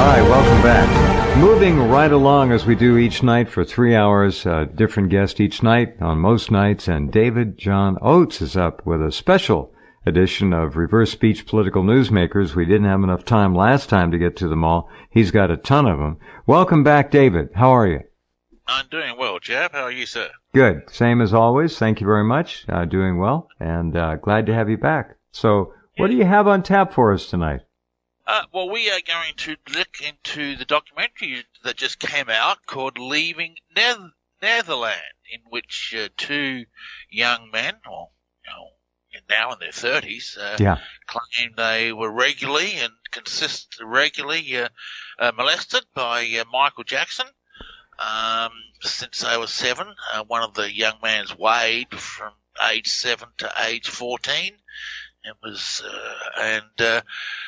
Hi, welcome back. Moving right along as we do each night for 3 hours, different guest each night on most nights, and David John Oates is up with a special edition of Reverse Speech Political Newsmakers. We didn't have enough time last time to get to them all. He's got a ton of them. Welcome back, David. How are you? I'm doing well, Jeff. How are you, sir? Good. Same as always. Thank you very much. Doing well, and glad to have you back. So, what do you have on tap for us tonight? Well, we are going to look into the documentary that just came out called Leaving Neverland, in which two young men, or now in their 30s, claim they were regularly molested by Michael Jackson since they were 7. One of the young man's Wade from age 7 to age 14. It was,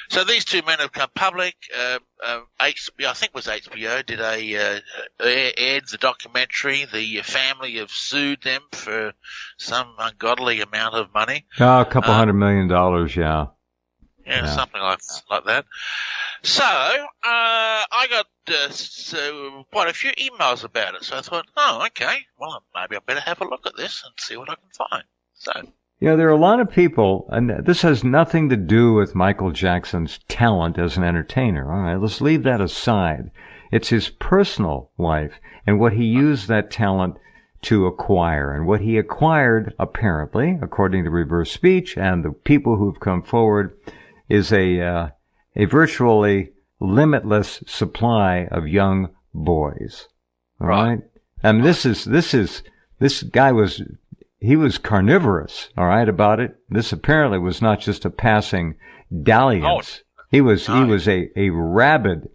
so these two men have come public. HBO, I think it was HBO, aired the documentary. The family have sued them for some ungodly amount of money. Oh, a couple $100 million, yeah, something like that. So I got quite a few emails about it. So I thought, okay, well, maybe I better have a look at this and see what I can find. So. There are a lot of people, and this has nothing to do with Michael Jackson's talent as an entertainer. All right, let's leave that aside. It's his personal life and what he used that talent to acquire. And what he acquired, apparently, according to Reverse Speech and the people who've come forward, is a virtually limitless supply of young boys. All right? And this guy was... He was carnivorous, all right, about it. This apparently was not just a passing dalliance. He was a rabid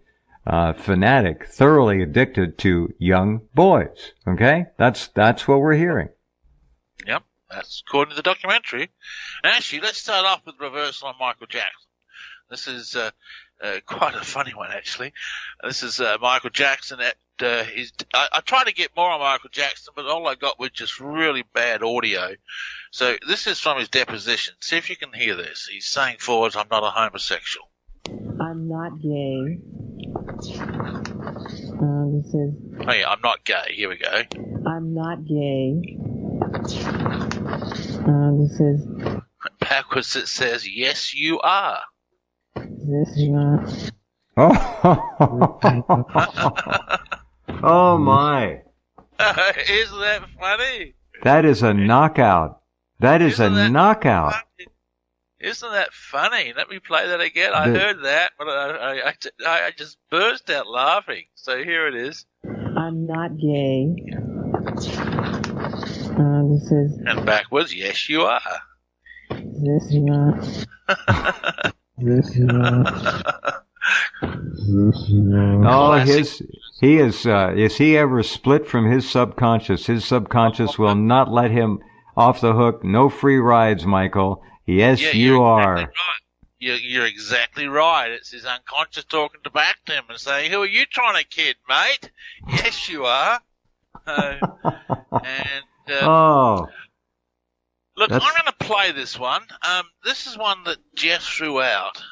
fanatic, thoroughly addicted to young boys. Okay, that's what we're hearing. Yep, that's according to the documentary. And actually, let's start off with reversal on Michael Jackson. This is quite a funny one, actually. This is Michael Jackson at I tried to get more on Michael Jackson, but all I got was just really bad audio. So this is from his deposition. See if you can hear this. He's saying forwards, I'm not a homosexual. I'm not gay. This is... Oh, yeah, I'm not gay. Here we go. I'm not gay. This is... Backwards it says, yes, you are. This is not... Oh my. Isn't that funny? That is a knockout. That is a knockout. Funny? Isn't that funny? Let me play that again. I heard that, but I just burst out laughing. So here it is. I'm not gay. This is... And backwards, yes, you are. This is not... This is not... Oh, is he ever split from his subconscious? His subconscious will not let him off the hook. No free rides, Michael. Yes, you are. Exactly right. You're exactly right. It's his unconscious talking back to him and saying, who are you trying to kid, mate? Yes, you are. Look, I'm going to play this one. This is one that Jeff threw out,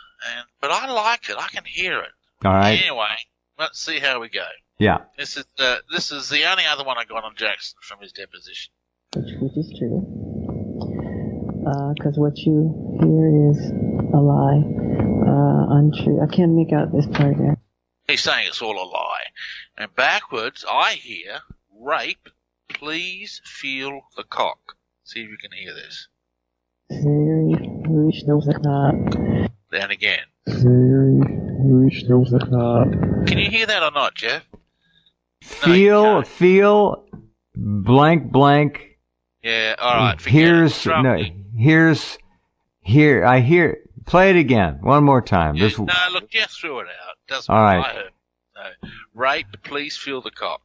but I like it. I can hear it. All right. Anyway, let's see how we go. Yeah. This is the only other one I got on Jackson from his deposition. Which is true. Because what you hear is a lie, untrue. I can't make out this part there. He's saying it's all a lie. And backwards, I hear, rape, please feel the cock. See if you can hear this. Then again. Can you hear that or not, Jeff? Feel, blank, blank. Yeah, all right. Here. I hear. Play it again. One more time. Yeah, no, look, Jeff threw it out. Doesn't all right. I heard. No. Rape, please feel the cock.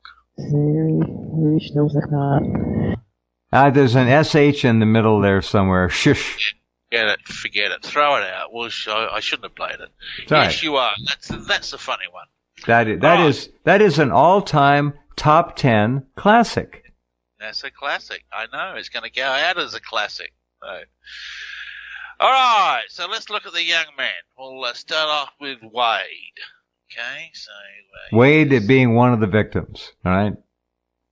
There's an SH in the middle there somewhere. Shush. Forget it. Throw it out. Well, I shouldn't have played it. Sorry. Yes, you are. That's the funny one. That is an all-time top 10 classic. That's a classic. I know. It's going to go out as a classic. So. All right. So let's look at the young man. We'll start off with Wade. Okay, so... Wade being one of the victims, all right?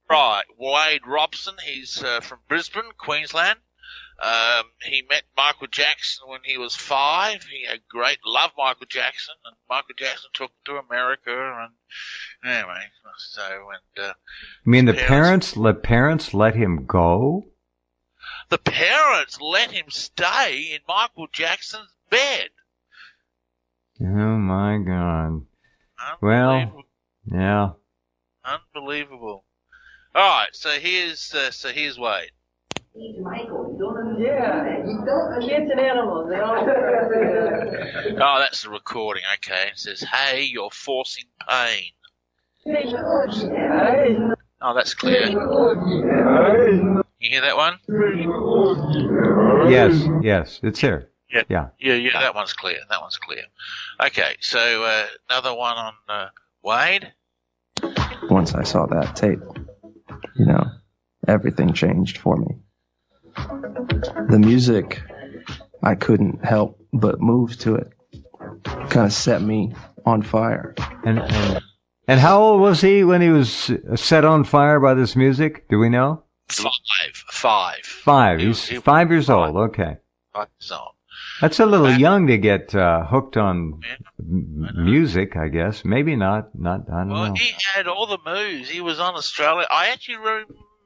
Right, Wade Robson, he's from Brisbane, Queensland. He met Michael Jackson when he was 5. He had loved Michael Jackson, and Michael Jackson took him to America, and anyway, so, and... You mean the parents let him go? The parents let him stay in Michael Jackson's bed. Oh, my God. Unbelievable. Well, yeah. Unbelievable. All right, so here's Wade. He's Michael. Yeah, kids and animals. They all Oh, that's the recording. Okay, it says, "Hey, you're forcing pain." Hey. Oh, that's clear. You hear that one? Yes, it's here. Yeah. That one's clear. Okay, so another one on Wade. Once I saw that tape, everything changed for me. The music, I couldn't help but move to it. Kind of set me on fire. And how old was he when he was set on fire by this music? Do we know? 5. 5. He's 5 years old. Okay. 5 years old. That's a little young to get hooked on music, I guess. Maybe not. I don't know. Well, he had all the moves. He was on Australia. I actually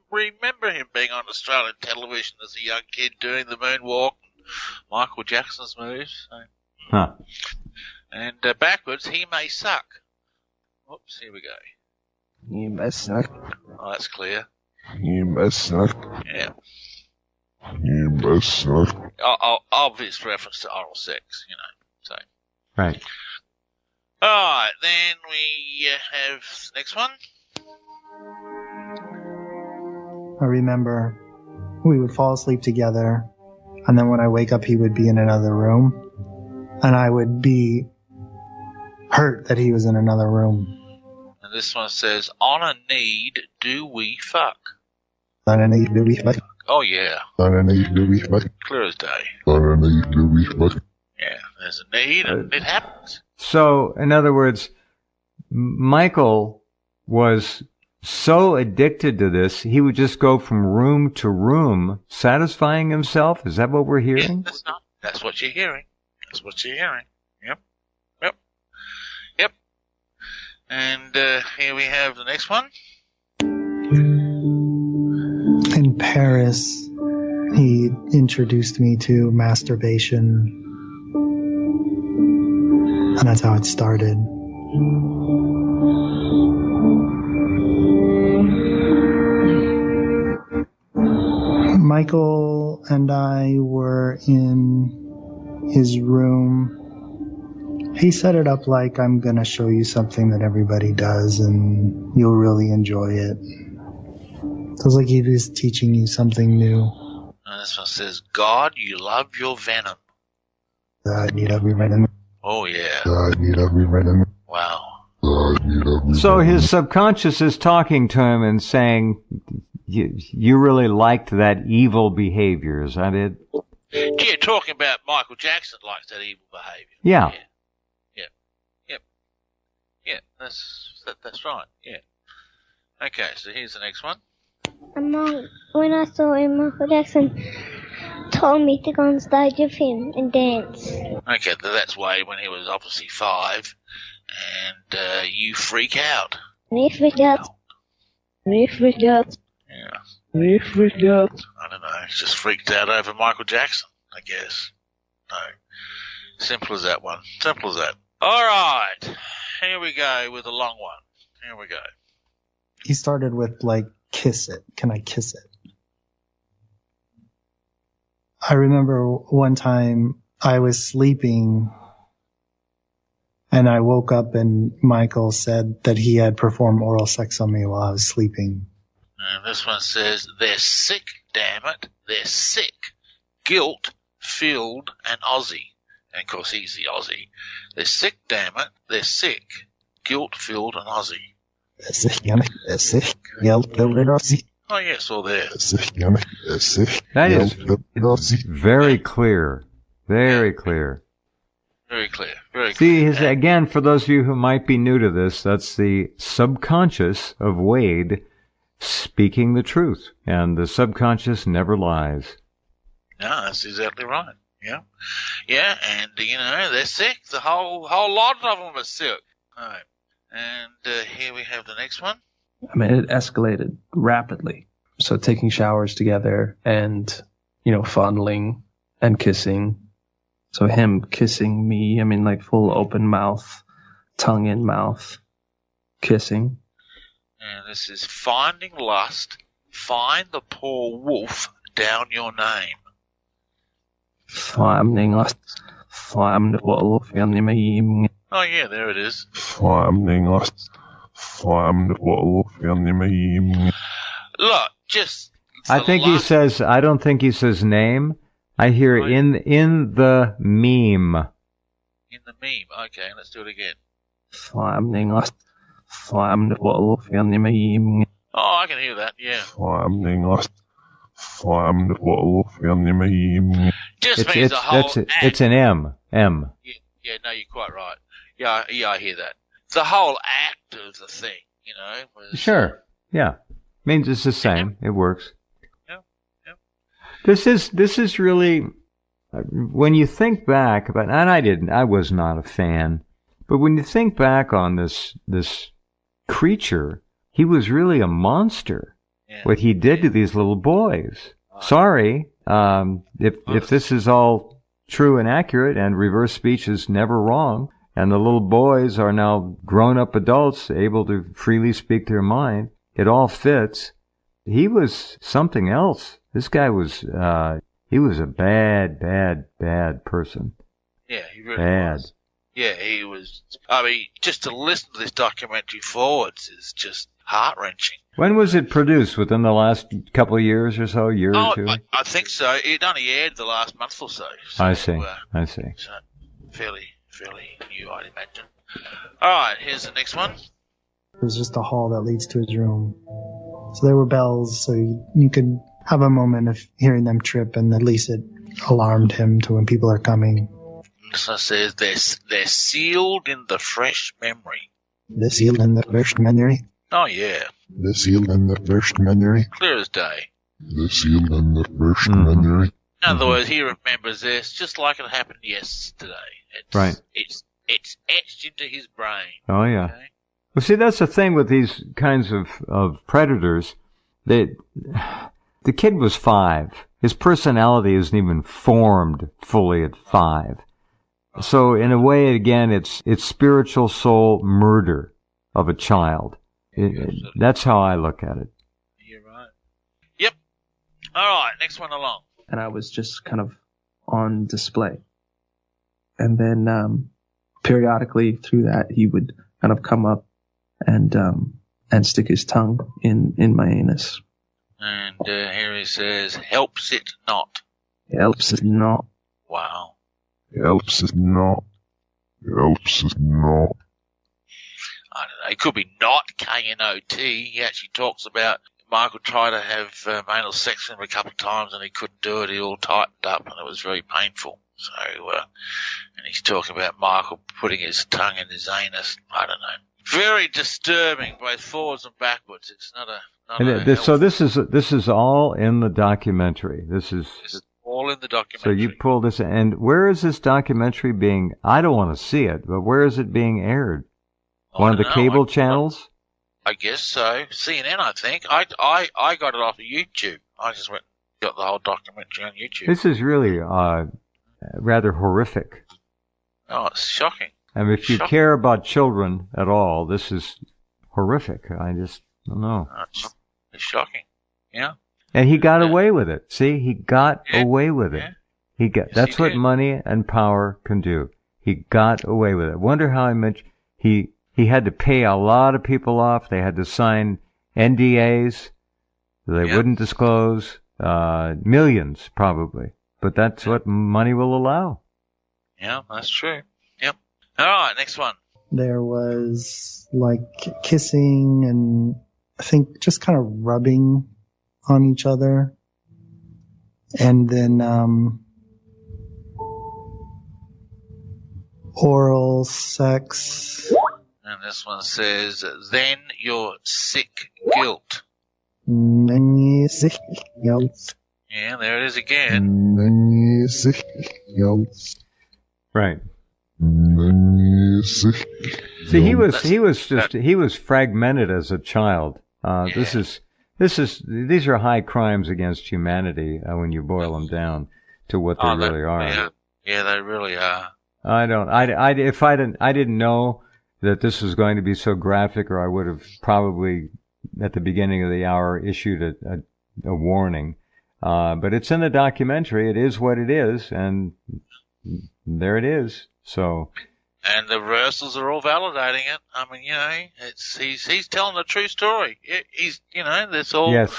remember him being on Australian television as a young kid doing the moonwalk, Michael Jackson's moves. So. Huh. And backwards, he may suck. Oops, here we go. You must suck. Oh, that's clear. You must suck. Yeah. You must suck. Obvious reference to oral sex, So. Right. All right, then we have the next one. I remember we would fall asleep together, and then when I wake up, he would be in another room, and I would be hurt that he was in another room. And this one says, "On a need, do we fuck?" On a need, do we fuck? Oh, yeah. On a need, do we fuck? Clear as day. On a need, do we fuck? Yeah, there's a need, and it happens. So, in other words, Michael was so addicted to this, he would just go from room to room, satisfying himself. Is that what we're hearing? Yeah, that's what you're hearing. Yep. And here we have the next one. In Paris, he introduced me to masturbation, and that's how it started. Michael and I were in his room. He set it up like, I'm going to show you something that everybody does and you'll really enjoy it. So it's like he was teaching you something new. And this one says, "God, you love your venom." You love your venom. Oh, yeah. You love your venom. Wow. So his subconscious is talking to him and saying, you really liked that evil behavior, is that it? Yeah, talking about Michael Jackson likes that evil behavior. Yeah. Yeah, that's right, yeah. Okay, so here's the next one. When I saw him, Michael Jackson told me to go on stage with him and dance. Okay, that's Wade when he was obviously 5, and you freak out. We freaked out. Yeah. We freaked out. I don't know, he's just freaked out over Michael Jackson, I guess. No. Simple as that one. Simple as that. All right, here we go with a long one. Here we go. He started with, kiss it. Can I kiss it? I remember one time I was sleeping and I woke up and Michael said that he had performed oral sex on me while I was sleeping. And this one says, "They're sick, damn it. They're sick. Guilt, filled, and Aussie." And of course he's the Aussie. "They're sick, damn it. They're sick. Guilt, filled, and Aussie." They're sick. Guilt, filled, and Aussie. Oh, yeah, it's all there. That is very clear. Very clear. Very clear. Very See, clear. again, for those of you who might be new to this, that's the subconscious of Wade speaking the truth. And the subconscious never lies. No, that's exactly right. Yeah. Yeah, and, they're sick. The whole lot of them are sick. All right. And here we have the next one. I mean, it escalated rapidly. So taking showers together and, fondling and kissing. So him kissing me, I mean, like full open mouth, tongue in mouth, kissing. And this is finding lust. Find the poor wolf down your name. Finding lust. Find the wolf in the name. Oh, yeah, there it is. Finding lust. Find the wolf in the name. Look, just... I don't think he says name. I hear Right. in the meme. In the meme. Okay, let's do it again. Finding lust. Find the wolf in the name. Oh, I can hear that, yeah. Finding lust. Find the wolf in the name. Just means the whole act. It's an M. M. Yeah, no, you're quite right. Yeah, I hear that. The whole act of the thing, was... Sure. Yeah. Means it's the same. It works. Yeah. Yeah. This is really, when you think back about, and I was not a fan, but when you think back on this creature, he was really a monster. Yeah. What he did to these little boys. Sorry, if this is all true and accurate, and reverse speech is never wrong, and the little boys are now grown-up adults able to freely speak their mind, it all fits. He was something else. This guy was, he was a bad, bad, bad person. Yeah, he really was. Yeah, he was. I mean, just to listen to this documentary forwards is just heart-wrenching. When was it produced? Within the last couple of years or so? Year or two? I think so. It only aired the last month or so. I see. So fairly new, I'd imagine. All right, here's the next one. There's just a hall that leads to his room. So there were bells, so you could have a moment of hearing them trip, and at least it alarmed him to when people are coming. So it says they're sealed in the fresh memory. They're sealed in the first memory. Oh, yeah. They're sealed in the first memory. Clear as day. They're sealed in the first memory. In other words, he remembers this just like it happened yesterday. Right. It's etched into his brain. Oh, yeah. Okay? Well, see, that's the thing with these kinds of predators. The kid was 5. His personality isn't even formed fully at 5. So, in a way, again, it's spiritual soul murder of a child. That's how I look at it. You're right. Yep. All right, next one along. And I was just kind of on display. And then periodically through that, he would kind of come up and stick his tongue in my anus. And here he says, helps it not. Helps it not. Wow. Helps it not. Helps it not. I don't know. It could be not K-N-O-T. He actually talks about Michael tried to have anal sex with him a couple of times and he couldn't do it. He all tightened up and it was very painful. So, and he's talking about Michael putting his tongue in his anus. I don't know. Very disturbing, both forwards and backwards. It's not a. So this is all in the documentary. This is all in the documentary. So you pull this, and where is this documentary being? I don't want to see it, but where is it being aired? One of the cable channels? I guess so. CNN, I think. I got it off of YouTube. I just went and got the whole documentary on YouTube. This is really rather horrific. Oh, it's shocking. I mean, if you care about children at all, this is horrific. I just don't know. It's shocking. Yeah. And he got away with it. See, he got away with it. That's what money and power can do. He got away with it. Wonder how much he had to pay a lot of people off. They had to sign NDAs. They wouldn't disclose millions, probably. But that's what money will allow. Yeah, that's true. Yep. All right, next one. There was like kissing and I think just kind of rubbing on each other. And then Oral sex. And this one says, then you're sick guilt. Sick guilt. Yeah, there it is again. Sick guilt. Right. Sick. See, he was fragmented as a child. These are high crimes against humanity when you boil them down to what they really are. Yeah, they really are. I didn't know that this was going to be so graphic, or I would have probably at the beginning of the hour issued a warning. But it's in the documentary. It is what it is, and there it is. So. And the rehearsals are all validating it. I mean, he's telling the true story. He's, that's all. Yes.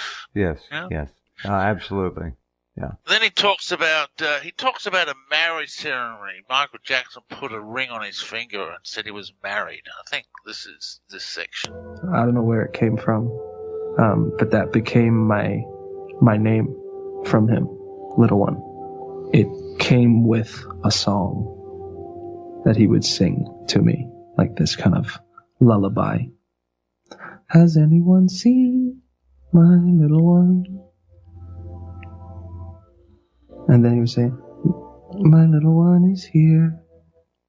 Absolutely. Yeah. Then he talks about a marriage ceremony. Michael Jackson put a ring on his finger and said he was married. I think this is this section. I don't know where it came from, but that became my name from him, Little One. It came with a song that he would sing to me, like this kind of lullaby. Has anyone seen my little one? And then he would say, my little one is here.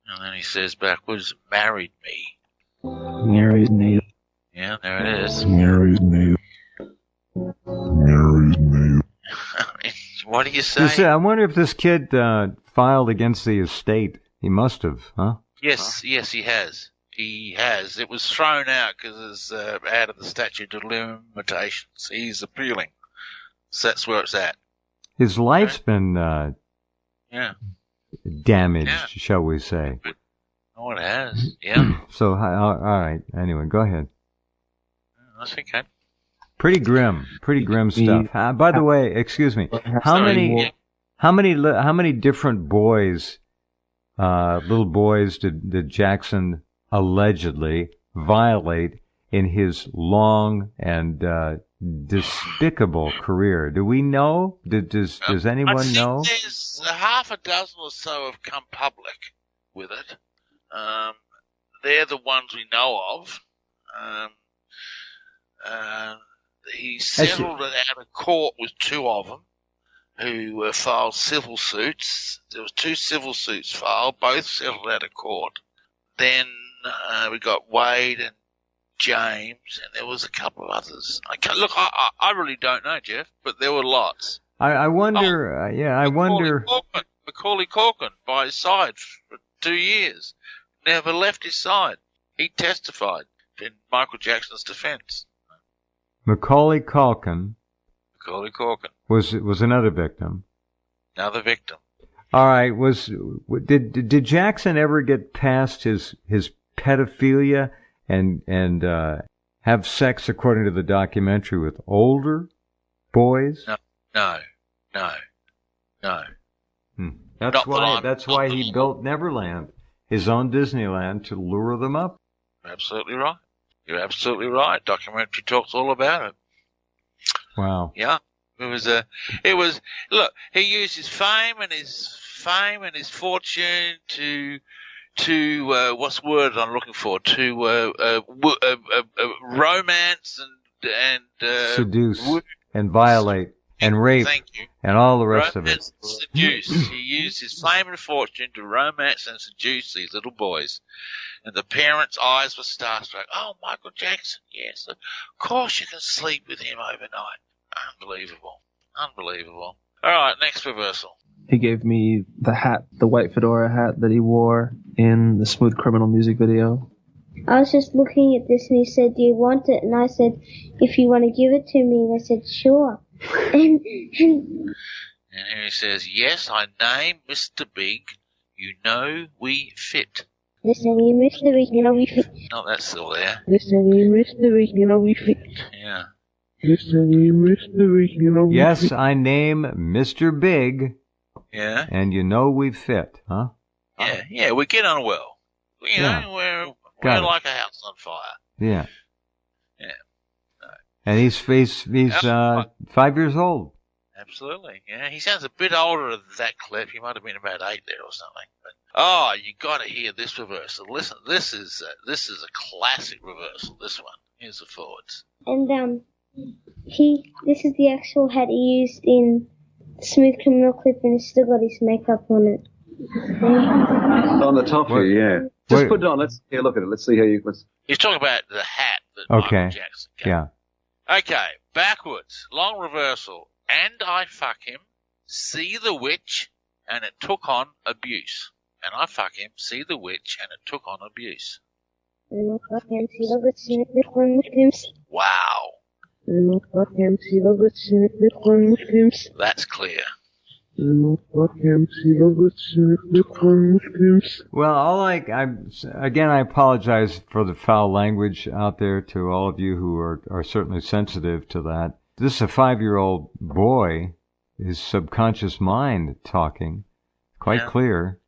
And then he says backwards, married me. Married me. Yeah, there it is. Married me. What do you say? I wonder if this kid filed against the estate. He must have, huh? Yes, he has. He has. It was thrown out because it's out of the statute of limitations. He's appealing. So that's where it's at. His life's been damaged, shall we say. Oh, it has. Yeah. So, all right. Anyway, go ahead. That's okay. Pretty grim stuff. By the way, excuse me. How many different boys, little boys, did Jackson allegedly violate in his long and despicable career? Do we know? Does anyone know? There's half a dozen or so have come public with it. They're the ones we know of. He settled it out of court with two of them who filed civil suits. There was 2 civil suits filed, both settled out of court. Then we got Wade and James, and there was a couple of others. I really don't know, Jeff, but there were lots. I wonder. I wonder. Macaulay Culkin by his side for 2 years, never left his side. He testified in Michael Jackson's defense. Macaulay Culkin was another victim. Another victim. All right. Did Jackson ever get past his pedophilia and have sex, according to the documentary, with older boys? No. That's why he built Neverland, his own Disneyland, to lure them up. Absolutely right. You're absolutely right. Documentary talks all about it. Wow. Yeah. Look, he used his fame and his fortune to what's the word I'm looking for? To romance and seduce and violate and rape and all the rest of it. Seduce. He used his fame and fortune to romance and seduce these little boys. And the parents' eyes were starstruck. Oh, Michael Jackson, yes, of course you can sleep with him overnight. Unbelievable. All right, next reversal. He gave me the hat, the white fedora hat that he wore in the Smooth Criminal music video. I was just looking at this and he said, do you want it? And I said, if you want to give it to me. And I said, sure. And here he says, yes, I name Mr. Big. You know we fit. Listen, Mr. Big, you know we fit. No, that's still there. Listen, Mr. Big, you know we fit. Yeah. Listen, Mr. Big, you know we fit. Yes, I name Mr. Big. Yeah. And you know we fit, huh? Yeah, we get on well. You know, we're like a house on fire. Yeah. Yeah. No. And he's 5 years old. Absolutely. Yeah, he sounds a bit older than that clip. He might have been about 8 there or something. But Oh, you got to hear this reversal. Listen, this is a classic reversal. This one. Here's the forwards. And this is the actual hat he used in Smooth Criminal Clip, and it's still got his makeup on it. On the top here, yeah. Just put it on. Let's look at it. Let's see how you. He's talking about the hat that Michael Jackson gave. Yeah. Okay, backwards, long reversal. And I fuck him, see the witch, and it took on abuse. And I fuck him, see the witch, and it took on abuse. Wow. That's clear. Well, I apologize for the foul language out there to all of you who are certainly sensitive to that. This is a 5-year-old boy, his subconscious mind talking, quite clear.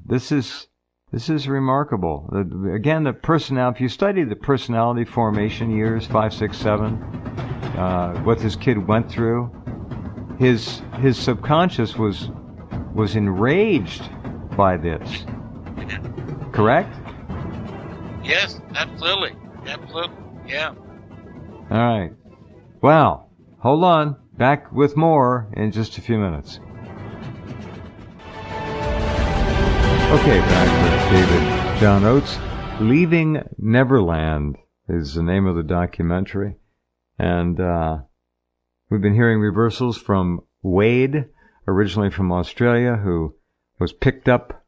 This is remarkable. Again, the personality. If you study the personality formation years 5, 6, 7, what this kid went through, his subconscious was enraged by this. Correct? Yes, absolutely. Yeah. All right. Well, hold on. Back with more in just a few minutes. Okay, back with David John Oates. Leaving Neverland is the name of the documentary. And we've been hearing reversals from Wade, originally from Australia, who was picked up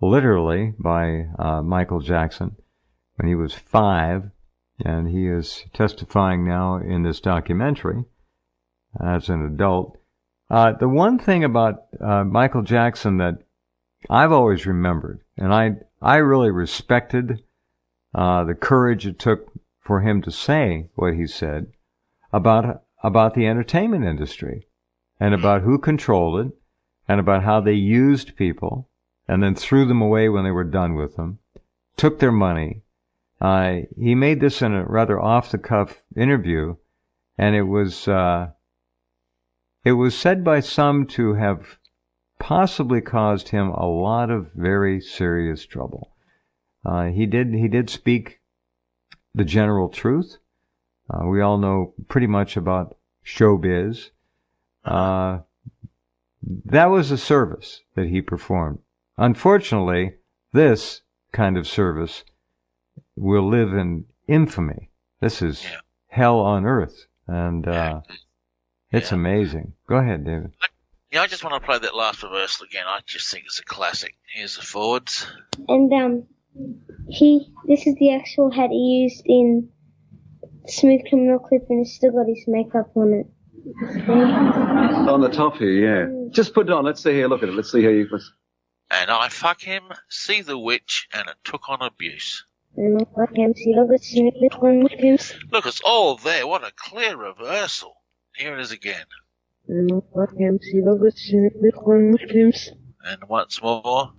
literally by Michael Jackson when he was 5. And he is testifying now in this documentary as an adult. The one thing about Michael Jackson that I've always remembered, and I really respected the courage it took for him to say what he said about the entertainment industry and about who controlled it and about how they used people and then threw them away when they were done with them, took their money. He made this in a rather off-the-cuff interview, and it was said by some to have possibly caused him a lot of very serious trouble. He did speak the general truth. We all know pretty much about showbiz. That was a service that he performed. Unfortunately, this kind of service will live in infamy. This is hell on earth, and it's amazing. Go ahead, David. Yeah, I just want to play that last reversal again. I just think it's a classic. Here's the forwards. And this is the actual hat he used in Smooth Criminal Clip, and it's still got his makeup on it. On the top here, yeah. Just put it on. Let's see here. Look at it. Let's see how you. And I fuck him, see the witch, and it took on abuse. And I fuck him, see the witch, and it took on abuse. Look, it's all there. What a clear reversal. Here it is again. And I fuck him, see the witch, and it took on abuse. And once more.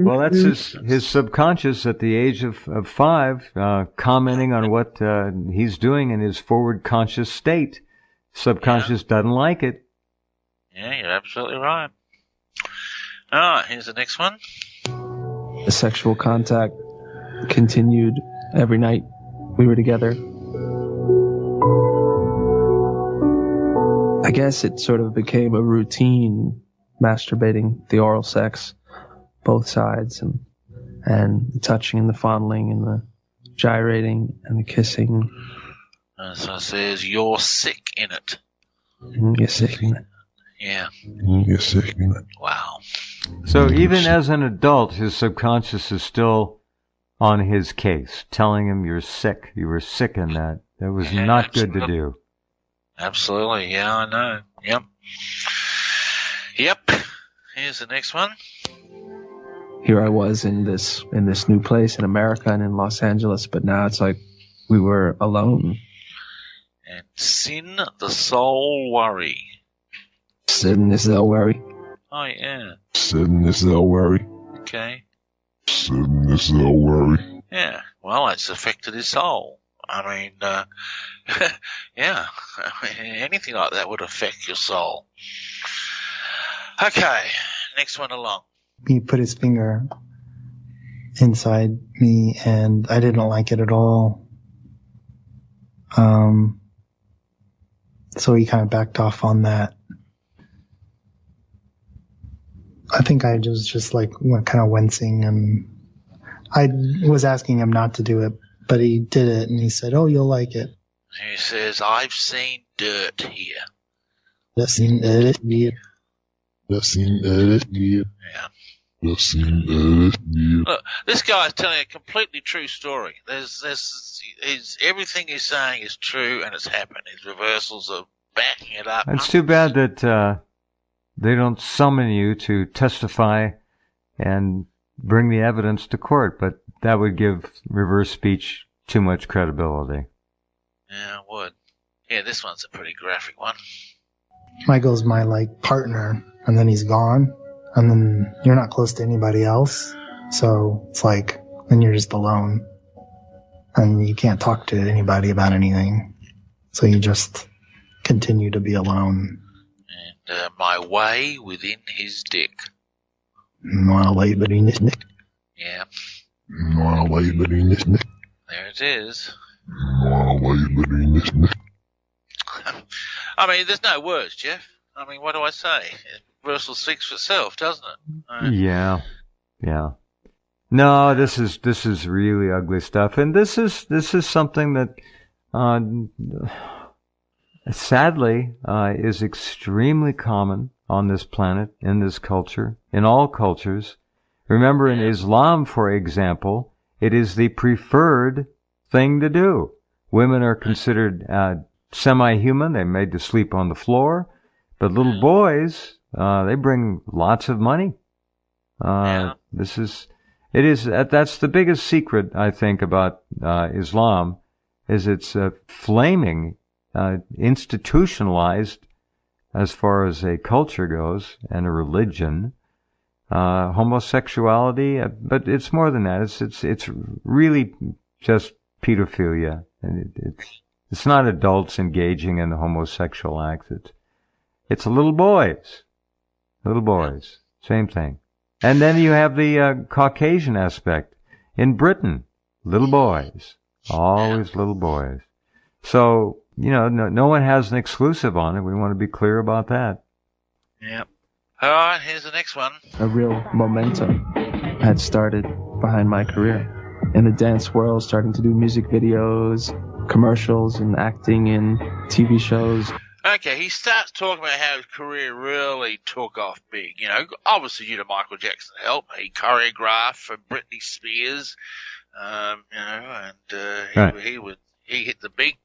Well, that's his subconscious at the age of 5, commenting on what he's doing in his forward conscious state. Subconscious doesn't like it. Yeah, you're absolutely right. All right, here's the next one. The sexual contact continued every night we were together. I guess it sort of became a routine, masturbating, the oral sex, both sides, and the touching and the fondling and the gyrating and the kissing. So it says, you're sick in it. You're sick in it. Yeah. You're sick in it. Wow. So even as an adult, his subconscious is still on his case, telling him you're sick. You were sick in that. That was not good to do. Absolutely. Yeah, I know. Yep. Here's the next one. Here I was in this new place in America and in Los Angeles, but now it's like we were alone. And sin the soul worry. Sin is the worry. Oh, yeah. Sin is the worry. Okay. Sin is the worry. Yeah. Well, it's affected his soul. I mean, yeah. I mean, anything like that would affect your soul. Okay, next one along. He put his finger inside me, and I didn't like it at all. So he kind of backed off on that. I think I was just like kind of wincing, and I was asking him not to do it, but he did it, and he said, "Oh, you'll like it." He says, "I've seen dirt here." I've seen dirt here. I've seen dirt here. Yeah. I've seen dirt here. Look, this guy's telling a completely true story. Everything he's saying is true, and it's happened. His reversals are backing it up. It's too bad that they don't summon you to testify and bring the evidence to court, but that would give reverse speech too much credibility. Yeah, it would. Yeah, this one's a pretty graphic one. Michael's my partner, and then he's gone, and then you're not close to anybody else, so it's then you're just alone, and you can't talk to anybody about anything, so you just continue to be alone. And my way within his dick. My way within his dick. Yeah. My way within his dick. There it is. My way within his dick. I mean, there's no words, Jeff. I mean, what do I say? Reversal speaks for itself, doesn't it? Yeah. No, this is really ugly stuff, and this is something that, sadly, is extremely common on this planet, in this culture, in all cultures. Remember, in Islam, for example, it is the preferred thing to do. Women are considered semi-human. They're made to sleep on the floor. But little boys, they bring lots of money. That's the biggest secret, I think, about Islam, is it's flaming, institutionalized as far as a culture goes and a religion. Homosexuality, but it's more than that. It's really just pedophilia, and it's not adults engaging in the homosexual acts. It's little boys, same thing. And then you have the Caucasian aspect. In Britain, little boys, always little boys. So no one has an exclusive on it. We want to be clear about that. Yep. All right, here's the next one. A real momentum had started behind my career in the dance world, starting to do music videos, commercials, and acting in TV shows. Okay, he starts talking about how his career really took off big. Obviously due to Michael Jackson's help. He choreographed for Britney Spears, he hit the big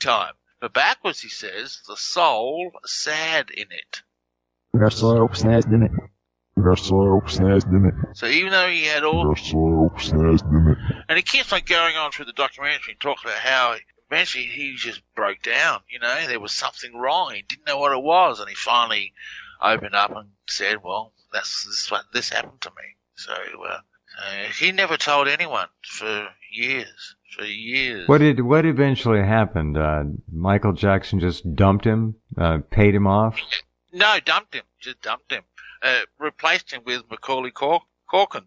time. But backwards, he says, the soul sad in it. So even though he had all... And he keeps on going on through the documentary and talks about how eventually he just broke down. There was something wrong. He didn't know what it was. And he finally opened up and said, well, this happened to me. So he never told anyone for years. What eventually happened? Michael Jackson just dumped him, paid him off? No, dumped him. Just dumped him. Replaced him with Macaulay Culkin.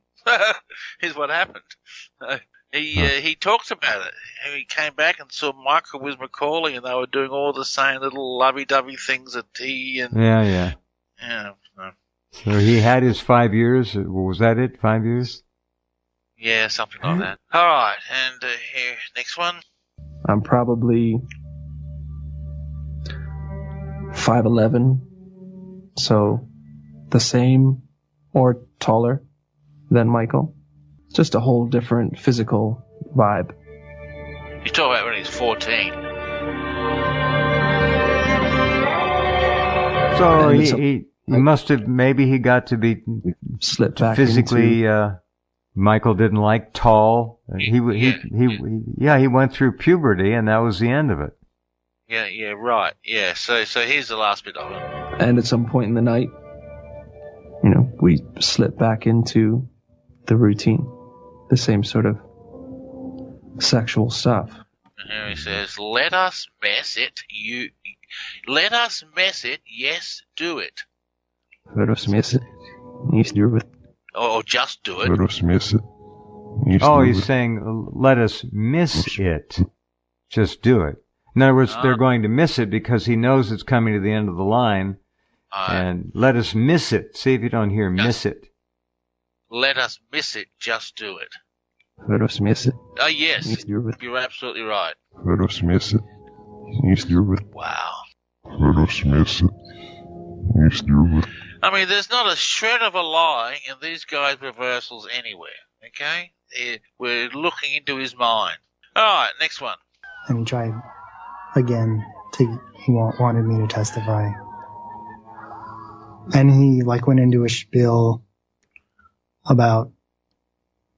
Is what happened. He talks about it. He came back and saw Michael with Macaulay, and they were doing all the same little lovey-dovey things that he and... Yeah. So he had his 5 years. Was that it? 5 years? Yeah, something like that. All right, and here, next one. I'm probably 5'11", so the same or taller than Michael. Just a whole different physical vibe. You talk about when he was 14. So he must have, maybe he got to be slipped back physically. Michael didn't like tall. He went through puberty, and that was the end of it. Yeah, right. Yeah, so here's the last bit of it. And at some point in the night, we slip back into the routine, the same sort of sexual stuff. And here he says, let us mess it, yes, do it. Or just do it. Oh, he's saying, let us miss it. Just do it. In other words, they're going to miss it because he knows it's coming to the end of the line. And let us miss it. See if you don't hear miss it. Let us miss it. Just do it. Oh, yes. You're absolutely right. Wow. I mean, there's not a shred of a lie in these guys' reversals anywhere, okay? We're looking into his mind. All right, next one. And he tried again he wanted me to testify. And he went into a spiel about,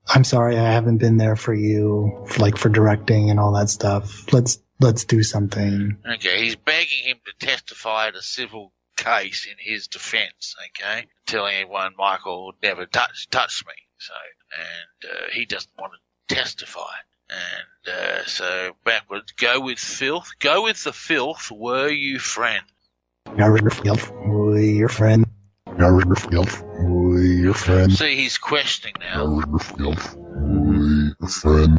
I'm sorry I haven't been there for you, for directing and all that stuff. Let's do something. Okay, he's begging him to testify in a civil case in his defense, okay? Telling everyone Michael would never touch me. So, and he doesn't want to testify. And so backwards, go with filth. Go with the filth, were you friend? Were your friend? Were your friend? See, he's questioning now.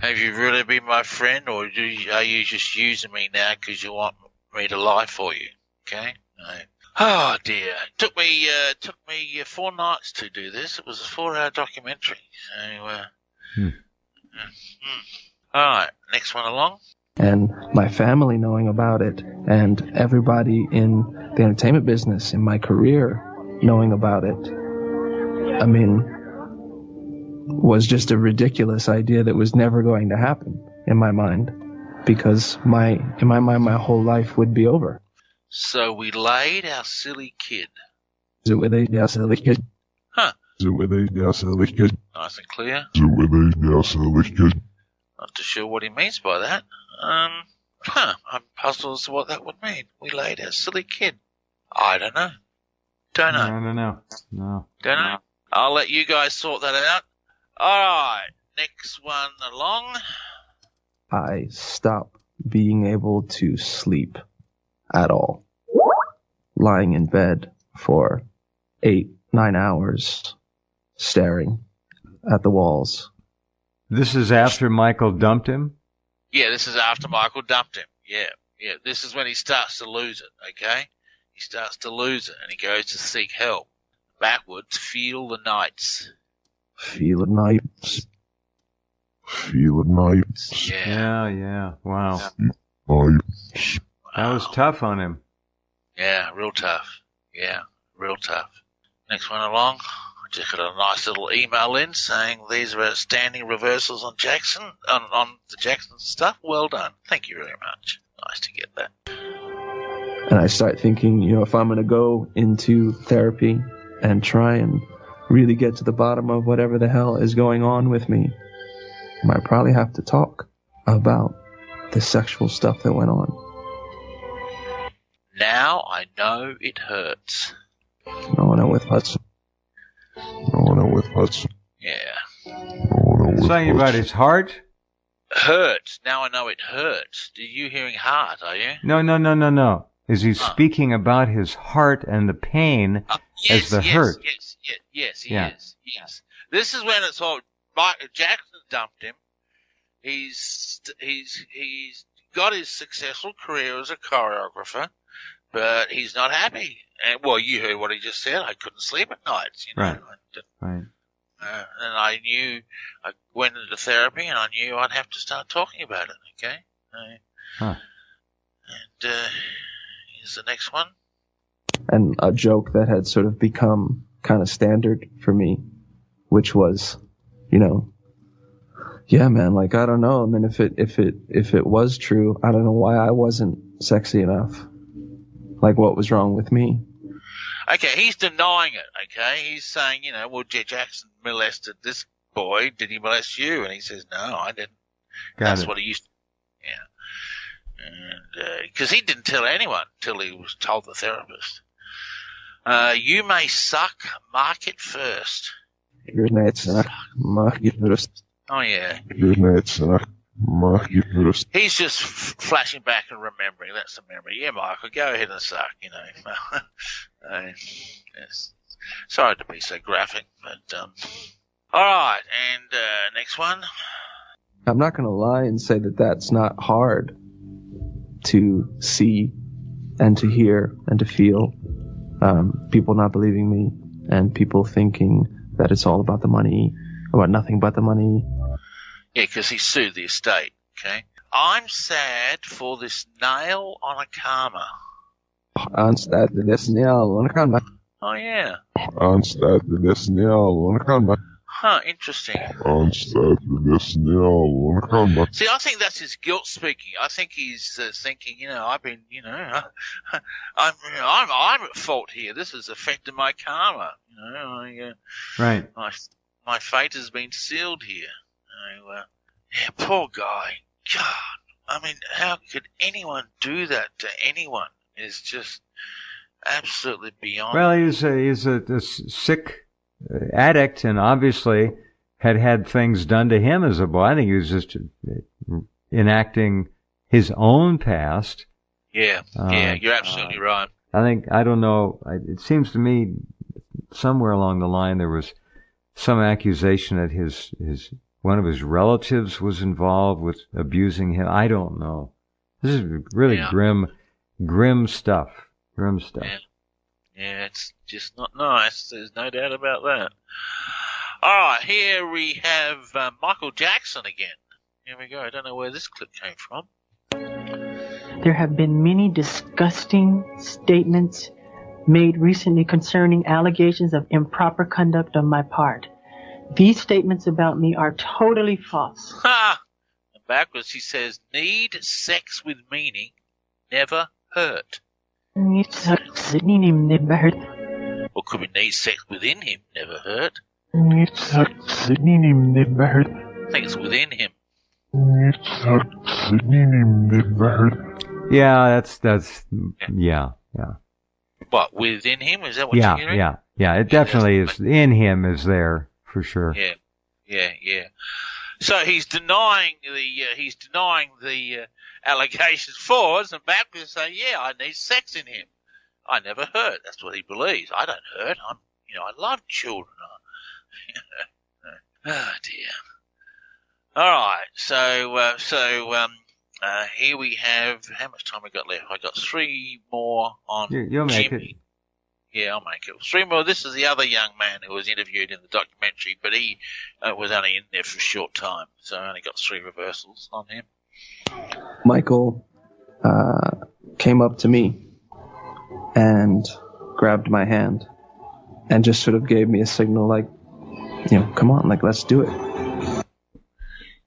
Have you really been my friend, or are you just using me now because you want me to lie for you? Okay. Right. Oh dear. Took me 4 nights to do this. It was a 4-hour documentary. So. All right. Next one along. And my family knowing about it, and everybody in the entertainment business, in my career, knowing about it, I mean, was just a ridiculous idea that was never going to happen in my mind, because in my mind, my whole life would be over. So we laid our silly kid. Is it with a silly kid? Huh. Is it with a silly kid? Nice and clear. Is it with a silly kid? Not too sure what he means by that. I'm puzzled as to what that would mean. We laid our silly kid. I don't know. Don't know. I don't know. No. Don't know. I'll let you guys sort that out. All right. Next one along. I stopped being able to sleep at all. Lying in bed for 8-9 hours, staring at the walls. This is after Michael dumped him? Yeah, this is after Michael dumped him. Yeah. This is when he starts to lose it, okay? He starts to lose it, and he goes to seek help. Backwards, feel the nights. Feel the nights. Feel the nights. Yeah. Wow. Nights. That was tough on him. Yeah, real tough. Yeah, real tough. Next one along. I just got a nice little email in saying these are outstanding reversals on Jackson, on the Jackson stuff. Well done. Thank you very much. Nice to get that. And I start thinking, if I'm going to go into therapy and try and really get to the bottom of whatever the hell is going on with me, I might probably have to talk about the sexual stuff that went on. Now I know it hurts. No one with us. Yeah. Saying about his heart? Hurts. Now I know it hurts. Are you hearing heart, are you? No. Is he speaking about his heart and the pain as the hurt? Yes, he is. Yes. This is when it's all Jackson dumped him. He's got his successful career as a choreographer, but he's not happy. And you heard what he just said. I couldn't sleep at nights. Right. And I knew I went into therapy, and I knew I'd have to start talking about it. Okay. And here's the next one. And a joke that had sort of become kind of standard for me, which was, yeah, man, I don't know. I mean, if it was true, I don't know why I wasn't sexy enough. What was wrong with me? Okay, he's denying it, okay? He's saying, Jackson molested this boy. Did he molest you? And he says, no, I didn't. That's what he used to do. Yeah. And because he didn't tell anyone until he was told the therapist. You may suck, mark it first. Your nights suck, mark it first. Oh, yeah. Your nights suck, mark it first. He's just flashing back and remembering. That's the memory. Yeah, Michael, go ahead and suck, Yes. Sorry to be so graphic, but all right. And next one. I'm not going to lie and say that that's not hard to see and to hear and to feel. People not believing me and people thinking that it's all about the money, about nothing but the money. Yeah, because he sued the estate. Okay. I'm sad for this nail on a karma. Oh, yeah. Huh, interesting. See, I think that's his guilt speaking. I think he's thinking, I've been, I'm at fault here. This has affected my karma. Right. My fate has been sealed here. Yeah, poor guy. God, I mean, how could anyone do that to anyone? It's just absolutely beyond. Well, he's a sick addict, and obviously had things done to him as a boy. I think he was just enacting his own past. Yeah, you're absolutely right. I don't know. It seems to me somewhere along the line there was some accusation that his one of his relatives was involved with abusing him. I don't know. This is really grim stuff. Grim stuff. Yeah, it's just not nice. There's no doubt about that. All right, here we have Michael Jackson again. Here we go. I don't know where this clip came from. There have been many disgusting statements made recently concerning allegations of improper conduct on my part. These statements about me are totally false. Ha! And backwards he says, need sex with meaning, never hurt. Or could be need sex within him, never hurt. I think it's within him. Yeah, that's yeah. What, within him? Is that what you're hearing? Yeah. It definitely is in him, is there for sure. Yeah. So he's denying the allegations forwards and backwards, saying, "Yeah, I need sex in him. I never hurt." That's what he believes. I don't hurt. I love children. Oh dear. All right. So here we have, how much time we got left? I got 3 more on You'll make Jimmy. Yeah, I'll make it. 3 more. This is the other young man who was interviewed in the documentary, but he was only in there for a short time, so I only got 3 reversals on him. Michael came up to me and grabbed my hand and just sort of gave me a signal like, come on, like, let's do it.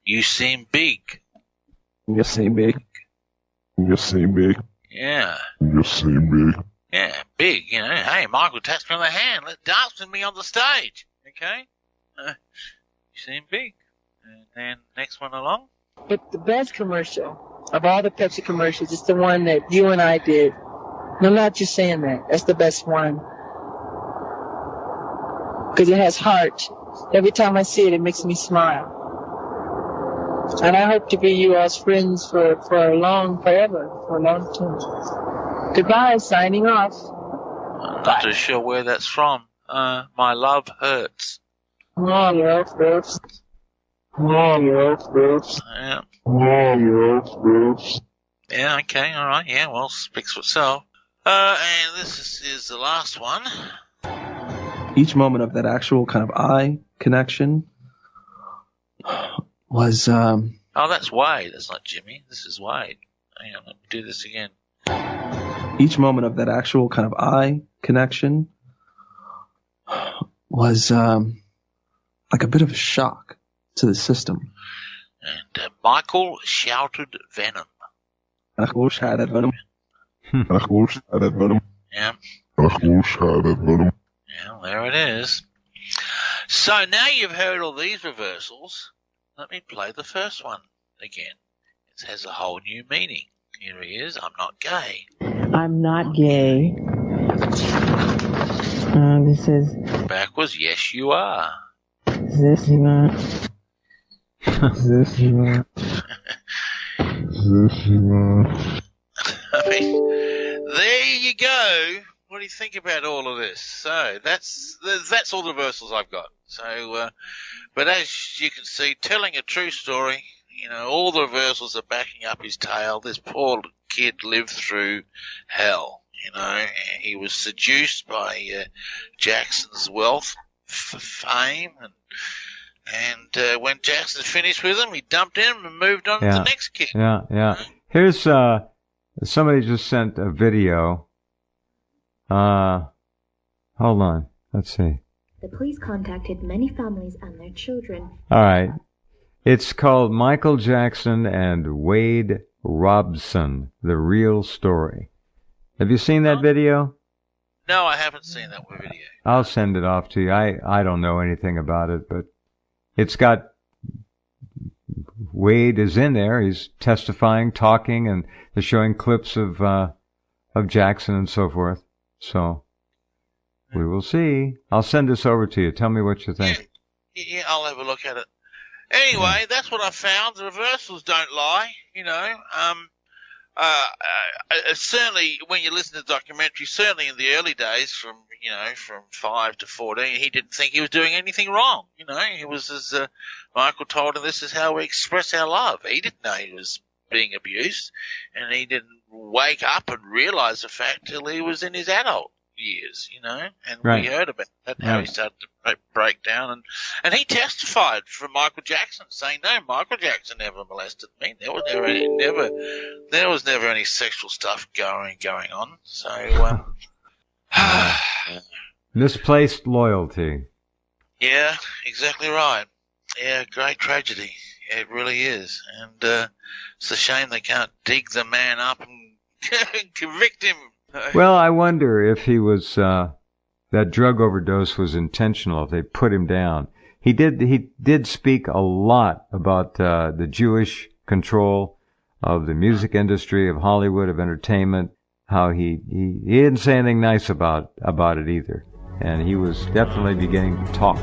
You seem big. You seem big. Yeah. You seem big. Yeah, big, Hey, Michael taps me on the hand. Let's dance with me on the stage. Okay? You seem big. And then next one along. But the best commercial of all the Pepsi commercials is the one that you and I did. And I'm not just saying that. That's the best one. Because it has heart. Every time I see it, it makes me smile. And I hope to be you all's friends for a long time. Goodbye, signing off. I'm not too sure where that's from. My love hurts. My love hurts. Yeah. Yeah, okay, alright, yeah, well, speaks for itself. And this is the last one. Each moment of that actual kind of eye connection was, Oh, that's Wade, that's not Jimmy, this is Wade. Hang on, let me do this again. Each moment of that actual kind of eye connection was, like a bit of a shock to the system. And Michael shouted venom. Michael shouted venom. Yeah. Yeah, there it is. So now you've heard all these reversals. Let me play the first one again. It has a whole new meaning. Here he is. I'm not gay. I'm not gay. This is... Backwards, yes you are. This you are. This you are. I mean, there you go. What do you think about all of this? So that's all the reversals I've got. So, but as you can see, telling a true story, all the reversals are backing up his tale. This poor kid lived through hell. He was seduced by Jackson's wealth, fame, and when Jackson finished with him, he dumped him and moved on to the next kid. Yeah. Here's somebody just sent a video. Hold on. Let's see. The police contacted many families and their children. All right. It's called Michael Jackson and Wade Robson, The Real Story. Have you seen that video? No, I haven't seen that video. I'll send it off to you. I don't know anything about it, but it's got Wade is in there. He's testifying, talking, and they're showing clips of Jackson and so forth. So we will see. I'll send this over to you. Tell me what you think. Yeah, I'll have a look at it. Anyway, that's what I found. The reversals don't lie, certainly, when you listen to the documentary, certainly in the early days, from 5 to 14, he didn't think he was doing anything wrong. He was, as Michael told him, this is how we express our love. He didn't know he was being abused, and he didn't wake up and realize the fact till he was in his adult years, and we heard about that, how he started to break down, and he testified for Michael Jackson, saying, no, Michael Jackson never molested me. There was never any sexual stuff going on. So, misplaced loyalty. Yeah, exactly right. Yeah, great tragedy. It really is, and it's a shame they can't dig the man up and convict him. Well, I wonder if he was that drug overdose was intentional. If they put him down, he did speak a lot about the Jewish control of the music industry, of Hollywood, of entertainment. How he didn't say anything nice about it either, and he was definitely beginning to talk.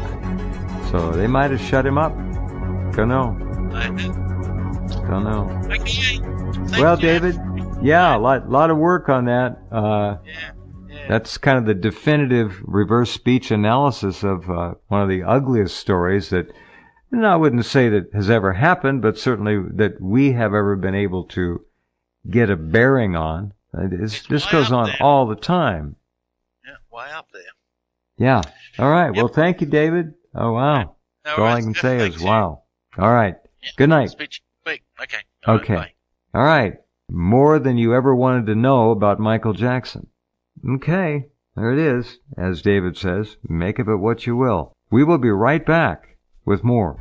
So they might have shut him up. Don't know. Well, David. Yeah, a lot of work on that. That's kind of the definitive reverse speech analysis of one of the ugliest stories that, I wouldn't say that has ever happened, but certainly that we have ever been able to get a bearing on. This goes on all the time. Yeah, way up there. Yeah. All right. Yep. Well, thank you, David. Oh, wow. That's all I can say is wow. All right. Yeah. Good night. Speech. Okay. Okay. Right, all right. More than you ever wanted to know about Michael Jackson. Okay, there it is. As David says, make of it what you will. We will be right back with more.